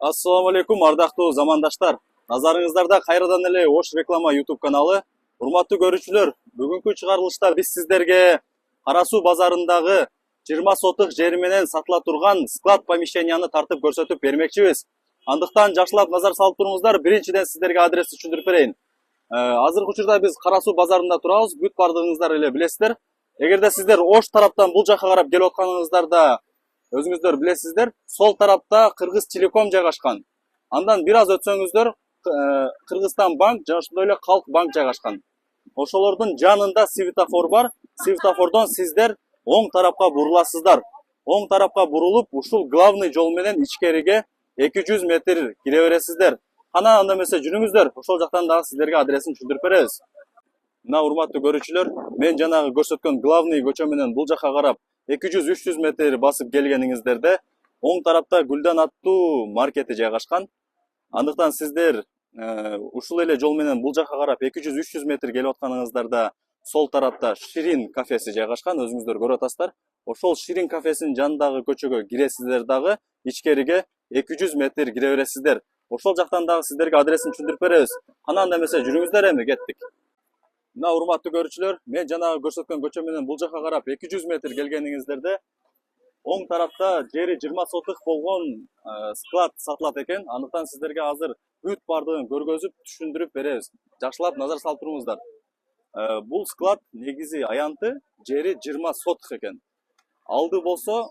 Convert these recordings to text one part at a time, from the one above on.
Ассаламу алейкум, ардактуу замандаштар. Назарыңыздарда кайрадан эле Ош реклама YouTube каналы. Урматтуу көрүүчүлөр, бүгүнкү чыгарылышта биз сиздерге Кара Суу базарындагы 20 сотук жери менен сатыла турган склад помещенияны тартып көрсөтүп бермекчибиз. Андыктан жакшылап назар салып туруңуздар. Биринчиден сиздерге адрести түшүндүрүп берейин. Азыркы учурда биз Кара Суу базарында турабыз. Бүт бардыгыңыздар эле билесиздер. Эгерде сиздер Ош тараптан бул жака карап келип атканыңыздарда өзүңүздөр билесиздер, сол тарапта Кыргыз Телеком жайгашкан. Андан бир аз өтсөңүздөр Кыргызстан банк жана ошондой эле Калк банк жайгашкан. Ошолордун жанында светофор бар. Светофордон сиздер оң тарапка буруласыздар. Оң тарапка бурулуп, ушул главный жол менен ичкериге 200 метр кире бересиздер. Кана анда эмесе жүрүңүздөр. Ошол жактан дагы сиздерге адресин түшүндүрүп беребиз. Мына урматтуу көрүүчүлөр, мен жанагы көрсөткөн главный көчө менен бул жака карап 200-300 метр басып келгениңиздерде оң тарапта Гүлдан аттуу маркети жайгашкан. Андыктан сиздер ушул эле жол менен бул жака карап 200-300 метр келип атканыңыздарда сол тарапта Ширин кафеси жайгашкан, өзүңүздөр көрүп атасыздар. Ошол Ширин кафесинин жанындагы көчөгө киресиздер дагы ичкериге 200 метр кире бересиздер. Ошол жактан дагы сиздерге адресин түшүндүрүп беребиз. Кана анда эмесе жүрүңүздөр, эми кеттик. Мына урматтуу көрүүчүлөр, мен жанагы көрсөткөн көчө менен бул жака карап 200 метр келгениңиздерде оң тарапта жери 20 сотук болгон склад сатылат экен. Андыктан сиздерге азыр бүт бардыгын көргөзүп түшүндүрүп беребиз. Жакшылап назар салып туруңуздар. Бул склад негизи аянты жери 20 сотук экен. Алды болсо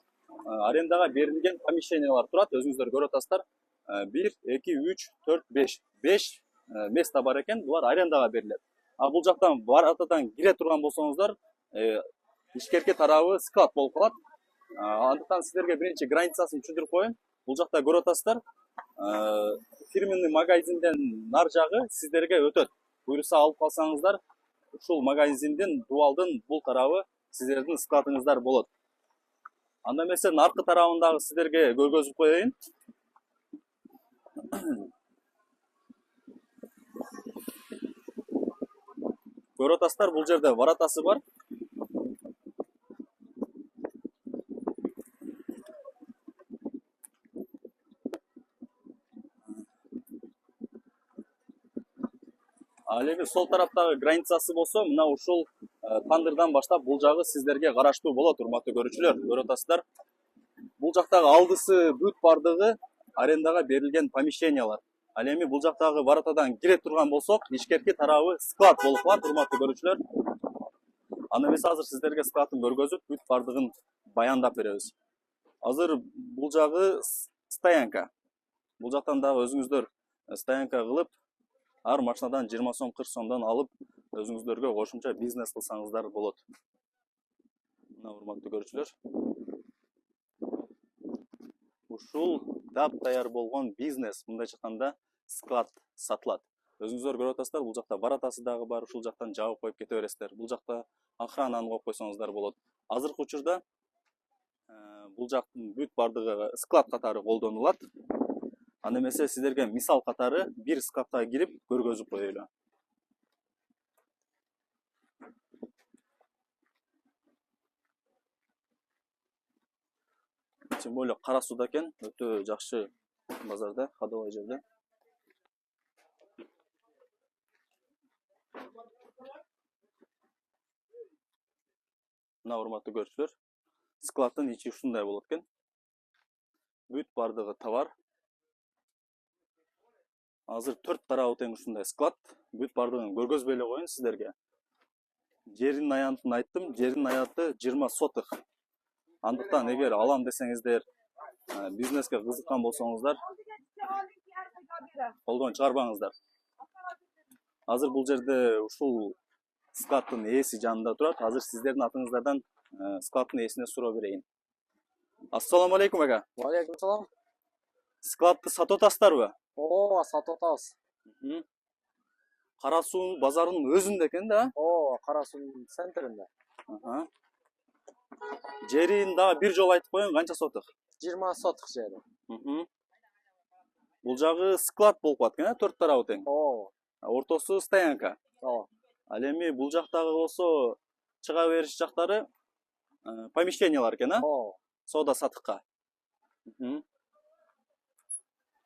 арендага берилген помещениялар турат, өзүңүздөр көрүп атасыздар. 1, 2, 3, 4, 5. 5 места бар экен, булар арендага берилет. Бул жактан баратадан кире турган болсоңуздар, ичкерки тарабы склад болуп калат. Андыктан сиздерге биринчи границасын түшүндүрүп коеюн. Бул жакта көрүп атасыздар. Фирменный магазинден нар жагы сиздерге өтөт. Буюрса алып калсаңыздар, ушул магазиндин дубалдын бул тарабы сиздердин складыңыздар болот. Анда эмесе аркы тарабындагы сиздерге көргөзүп коеюн. Көрүп атасыздар, бул жерде воротасы бар. Ал эми сол тараптагы границасы болсо, мына ушул тандырдан баштап бул жагы сиздерге караштуу болот, урматтуу көрүүчүлөр. Көрүп атасыздар. Бул жактагы алдысы бүт бардыгы арендага берилген помещениялар. Ал эми бул жактагы воротадан кире турган болсок, ичкерки тарабы склад болуп калат, урматтуу көрүүчүлөр. Анда эмесе азыр сиздерге складын көргөзүп, бүт бардыгын баяндап беребиз. Азыр бул жагы стоянка. Бул жактан дагы өзүңүздөр стоянка кылып, ар машинадан 20 сом, 40 сомдон алып, өзүңүздөргө кошумча бизнес кылсаңыздар болот. Мына урматтуу көрүүчүлөр. Ушул даяр болгон бизнес, мындайча айтканда, склад сатылат. Өзүңүздөр көрүп атасыздар, бул жакта баратасы дагы бар, ушул жактан жабып коюп кете бересиздер. Бул жакта охрананы коюп койсоңуздар болот. Азыркы учурда бул жактын бүт бардыгы склад катары колдонулат. Анда эмесе сиздерге мисал катары бир складка кирип көргөзүп коелу. Тем более Кара Сууда экен, өтө жакшы базарда, ходовой жерде. Мына урматтуу көрүүчүлөр, складдын ичи ушундай болот экен. Бүт бардыгы товар. Азыр 4 тарабы тең ушундай склад. Бүт бардыгын көргөзбөй эле коеюн сиздерге. Жерин аянтын айттым, жерин аянты 20 сотук. Андыктан эгер алам десеңиздер, бизнеске кызыккан болсоңуздар, колдон чыгарбаңыздар. Азыр бул жерде ушул складдын ээси жанында турат. Азыр сиздердин атыңыздардан складдын ээсине суроо берейин. Ассаламу алейкум ага. Ва алейкум салам. Складды сатып атасыздарбы? Сатып атабыз. Кара Суу базарынын өзүндө экен да? Кара Суунун центринде. Жерин дагы бир жолу айтып коеюн, канча сотук? 20 сотук жери. Бул жагы склад болуп калат экен, 4 тарабы тең. Ортосу стоянка. Ал эми бул жактагы болсо чыга бериш жактары помещениялар экен, Соода сатыкка.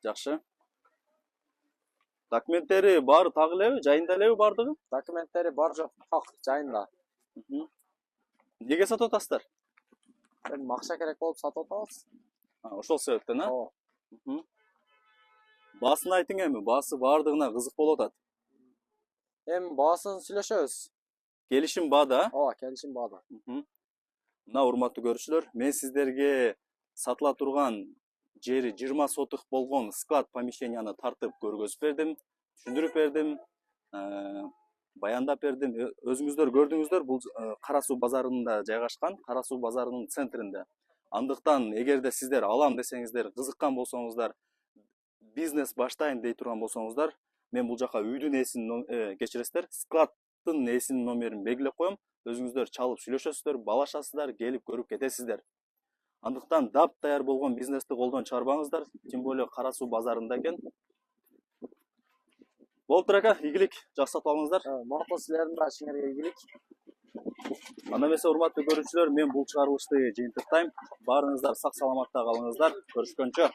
Жакшы. Документтери баары так элеби, жайында элеби бардыгы? Документтери бар жок, так жайында. Неге сатып атасыздар? Эми акча керек болуп сатып атабыз. Ошол себептен, а? Ооба. Баасын айтың эми, баасы бардыгына кызык болуп атат. Эми баасын сүйлөшөбүз. Келишим баада, а? Ооба, келишим баада. Мына урматтуу көрүүчүлөр, мен сиздерге сатыла турган жери 20 сотых болгон склад помещенияны тартып көргөзүп бердим, түшүндүрүп бердим, баяндап бердим. Өзүңүздөр көрдүңүздөр, бул Кара Суу базарында жайгашкан, Кара Суу базарынын центринде. Андыктан эгерде сиздер алам десеңиздер, кызыккан болсоңуздар, бизнес баштайын дей турган болсоңуздар, мен бул жака үйдүн ээсинин кечиресиздер, складдын ээсинин номерин белгилеп коем. Өзүңүздөр чалып сүйлөшөсүздөр, баалашасыздар, келип көрүп кетесиздер. Андыктан даяр болгон бизнести колдон чыгарбаңыздар, тем более Кара Суу базарында экен. Болуптур ака, ийгилик, жакшы сатып алыңыздар. Макул, силердин да ишиңерге ийгилик. Анда эмесе урматтуу көрүүчүлөр, мен бул чыгарылышты жыйынтыктайм. Баарыңыздар сак саламатта калыңыздар. Көрүшкөнчө.